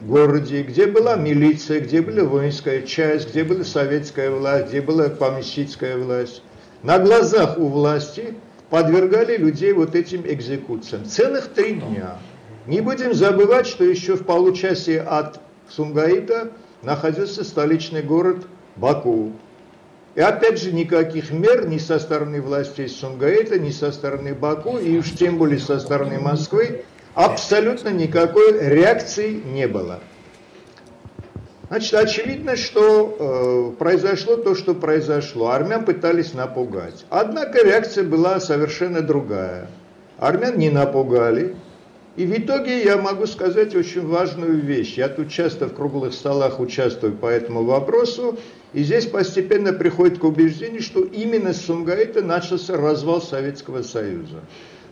городе, где была милиция, где была воинская часть, где была советская власть, где была помещицкая власть, на глазах у власти подвергали людей вот этим экзекуциям. Целых 3 дня. Не будем забывать, что еще в получасе от Сумгаита находился столичный город Баку. И опять же никаких мер ни со стороны властей Сумгаита, ни со стороны Баку, и уж тем более со стороны Москвы, абсолютно никакой реакции не было. Значит, очевидно, что произошло то, что произошло. Армян пытались напугать. Однако реакция была совершенно другая. Армян не напугали. И в итоге я могу сказать очень важную вещь. Я тут часто в круглых столах участвую по этому вопросу. И здесь постепенно приходит к убеждению, что именно с Сумгаита начался развал Советского Союза.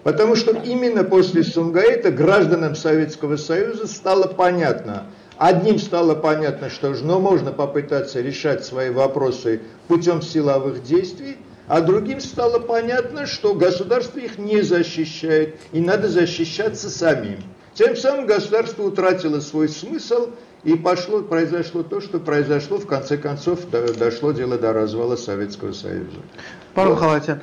Потому что именно после Сумгаита гражданам Советского Союза стало понятно, одним стало понятно, что можно попытаться решать свои вопросы путем силовых действий, а другим стало понятно, что государство их не защищает, и надо защищаться самим. Тем самым государство утратило свой смысл, и произошло то, что произошло, в конце концов дошло дело до развала Советского Союза. Պարոն Խալաթյան,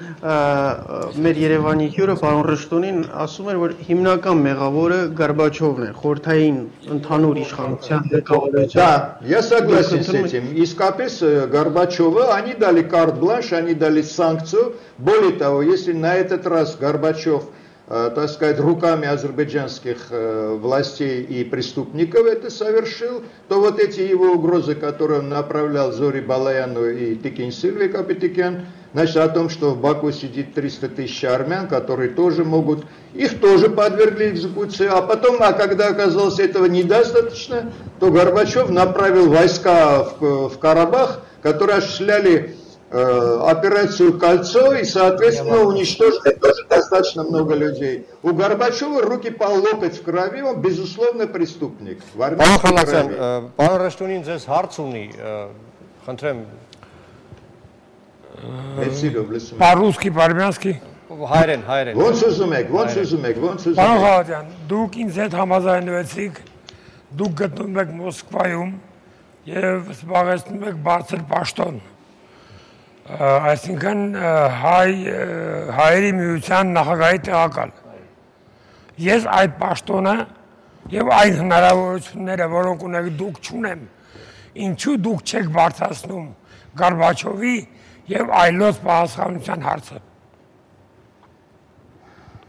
մեր Երևանի հյուրը պարոն Ռշտունին ասում էր, որ հիմնական մեղավորը Գորբաչովն է, խորհրդային ընդհանուր իշխանության ղեկավարության։ Да, я согласен с этим. Искապես Горбачова, они дали карт-бланш, они дали санкцию. Более того, если на этот раз Горбачев, так сказать, руками азербайджанских властей и преступников это совершил, то вот эти его угрозы, которые он направлял Зори Балаяну и Тикин Сильве Капитикян, значит, о том, что в Баку сидит 300 тысяч армян, которые тоже могут, их тоже подвергли экзекуции, а потом, когда оказалось этого недостаточно, то Горбачев направил войска в Карабах, которые осуществляли операцию «Кольцо» и, соответственно, уничтожили тоже достаточно много людей. У Горбачева руки по локоть в крови, он, безусловно, преступник. В армянской крови. Պարոն Ռշտունին ձեզ հարց ունի, խնդրեմ։ По-русски, по-армянски։ Հայերեն։ Ոնց ուզում եք։ Պարոն Խալաթյան, դուք ինձ հետ համաձայնվեցիք, դուք գտնվում եք Մոսկվայում եւ զբաղեցնում եք բարձր պաշտոն։ Այսինքն հայերի միության նախագահի տեղակալ։ Ես այդ պաշտոնը եւ այն հնարավորությունները, որոնք ունեք դուք չունեմ, ինչու դուք չեք բարձրացնում Գորբաչովի եւ այլոց պատասխանության հարցը։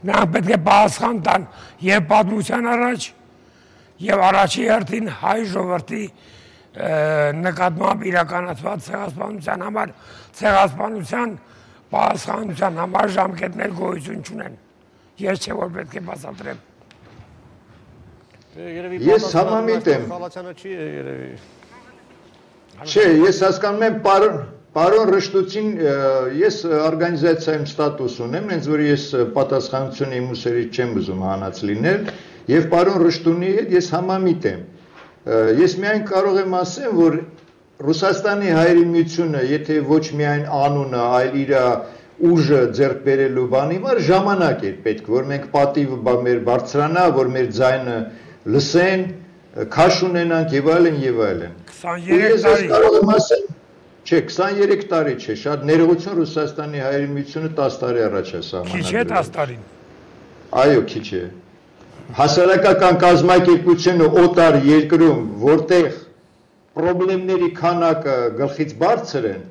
Նրանք պետք է պատասխան տան եւ պատմության առաջ եւ առաջի հերթին հայ ժողովրդի նկատմամբ իրականացված ցեղասպանության համար ցեղասպանության պատասխանության համար ժամկետներ գոյություն չունեն։ Ես չէ որ պետք է բացատրեմ։ Ես համամիտ եմ։ Չէ, ես հասկանում եմ պարոն Ռշտուցին, ես օրգանիզացիայում ստատուս ունեմ, հենց որ ես պատասխանատվություն իմ ուսերից չեմ ուզում հանած լինել, եւ պարոն Ռշտունի հետ ես համամիտ եմ։ Ես միայն կարող եմ ասեմ, որ Ռուսաստանի հայերի միությունը, եթե ոչ միայն անունը, այլ իր ուժը ձեռք բերելու բանի համար ժամանակ է պետք, որ մենք պատիվը մեր բարձրանա, որ մեր ձայնը լսեն, քաշ ունենանք եւ այլն եւ այլն։ 23 տարի կարող եմ ասել, չէ, 23 տարի չէ, շատ ներողություն Ռուսաստանի հայերի միությունը 10 տարի առաջ է սահմանադրել։ Քիչ է 10 տարին։ Այո, քիչ է։ Հասարակական կազմակերպությունը օտար երկրում, որտեղ պրոբլեմների քանակը գլխից բարձր են,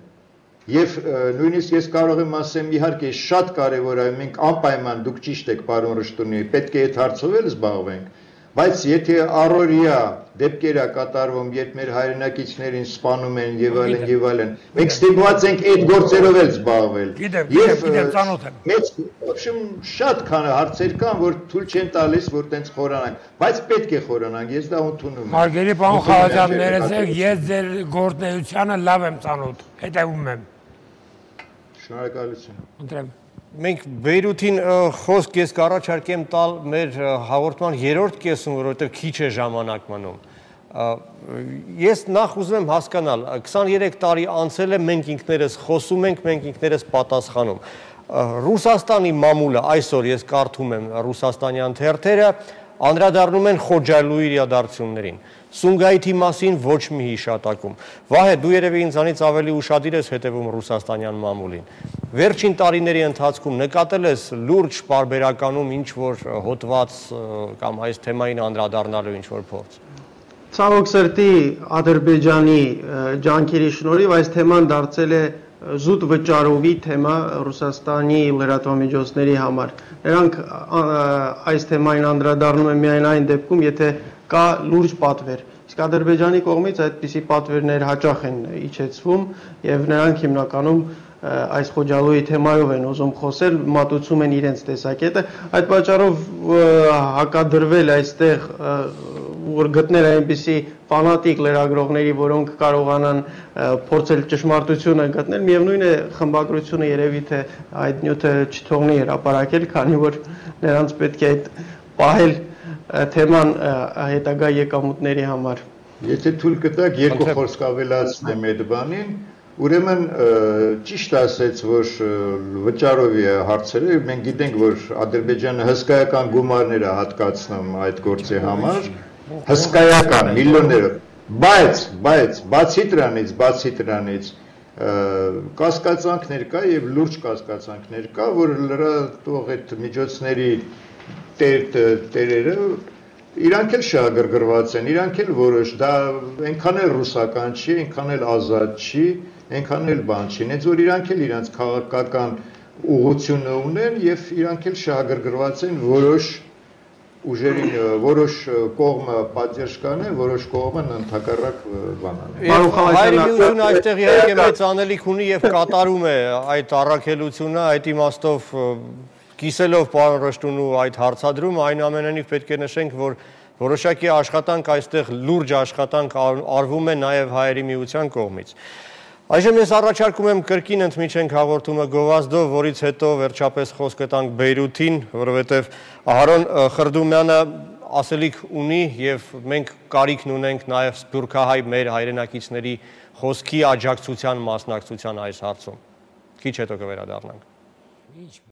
եւ նույնիսկ ես կարող եմ ասեմ, իհարկե շատ կարեւոր է, մենք անպայման դուք ճիշտ եք, պարոն Ռշտունի, պետք է այդ հարցով էլ զբաղվենք, բայց եթե առօրյա դեպքեր է կատարվում, երբ մեր հայրենակիցներին սպանում են եւ այլն, մենք ստիպված ենք այդ գործերով էլ զբաղվել։ Գիտեմ, ծանոթ եմ։ Մեծ շատ քան հարցեր կան, որ թույլ չեն տալիս, որ տենց խորանանք, բայց պետք է խորանանք, ես դա ընդունում եմ։ Հարգելի պարոն Խալաթյան, ներեցեք, ես ձեր գործունեությանը լավ եմ ծանոթ, հետևում եմ։ Շնորհակալություն։ Ընտրեմ։ Մենք Բեյրութին խոսք ես կառաջարկեմ տալ մեր հաղորդման 3-րդ կեսում, որովհետև քիչ է ժամանակ մնում։ Ես նախ ուզում եմ հասկանալ, 23 տարի անցել է, մենք ինքներս խոսում ենք, մենք ինքներս պատասխանում։ Ռուսաստանի մամուլը այսօր ես կարդում եմ ռուսաստանյան թերթերը, անդրադառնում են Խոջալույի իրադարձություններին։ Սումգայիթի մասին ոչ մի հիշատակում։ Վահե, դու երևի ինձանից ավելի ուշադիր ես հետևում ռուսաստանյան մամուլին։ Վերջին տարիների ընթացքում նկատել ես լուրջ պարբերականում ինչ-որ հոդված կամ այս թեմային անդրադառնալու ինչ-որ փորձ։ Ցավոք սրտի Ադրբեջանի ջանքերի շնորհիվ այս թեման դարձել է զուտ վճարովի թեմա Ռուսաստանի լրատվամիջոցների համար։ Նրանք այս թեմային անդրադառնում են միայն այն դեպքում, եթե կա լուրջ պատվեր։ Իսկ Ադրբեջանի կողմից այդպիսի պատվերներ հաճախ են իջեցվում եւ նրանք հիմնականում այս Խոջալույի թեմայով են ուզում խոսել, մատուցում են իրենց տեսակետը։ Այդ պատճառով հակադրվել այստեղ որ գտնել այնպիսի ֆանատիկ լրագրողների, որոնք կարողանան փորձել ճշմարտությունը գտնել, միևնույն է խմբագրությունը երևի թե այդ նյութը չթողնի հրապարակել, քանի որ նրանց պետք է այդ պահել թեման հետագա եկամուտների համար։ Եթե թույլ կտաք, երկու խոսք ավելացնեմ այդ բանին, ուրեմն ճիշտ ասեց, որ վճարովի է հարցերը, մենք գիտենք, որ Ադրբեջանը հսկայական գումարներ է հատկացնում այդ գործի համար, հսկայական միլիոններով, բայց բացի դրանից կասկածանքներ կա եւ լուրջ կասկածանքներ կա, որ լրատվող այդ միջոցների տերերը իրանք էլ շահագրգռված են, իրանք էլ որոշ, դա այնքան էլ ռուսական չի, այնքան էլ ազատ չի, այնքան էլ բան չի, նենց որ իրանք էլ իրանք քաղաքական ուղղությունը ունեն եւ իրանք էլ շահագրգռված են որոշ ուժերին, որոշ կողմը պատժ կանեն, որոշ կողմը ընդհակառակ բանան։ Հայրենիությունը այստեղ իհարկե մեծ անելիք ունի եւ կատարում է այդ առաքելությունը, այդ իմաստով կիսելով պարոն Ռշտունու այդ հարցադրումը, այնուամենայնիվ պետք է նշենք, որ որոշակի աշխատանք այստեղ լուրջ աշխատանք արվում է նաև Հայերի միության կողմից։ Այժմ ես առաջարկում եմ կրկին ընդմիջենք հաղորդումը գովազդով, որից հետո վերջապես խոսքը տանք Բեյրութին, որովհետև Ահարոն Խրդումյանը ասելիք ունի եւ մենք կարիքն ունենք նաև սփյուռքահայ մեր հայրենակիցների խոսքի աջակցության մասնակցության այս հարցում։ Քիչ հետո կվերադառնանք։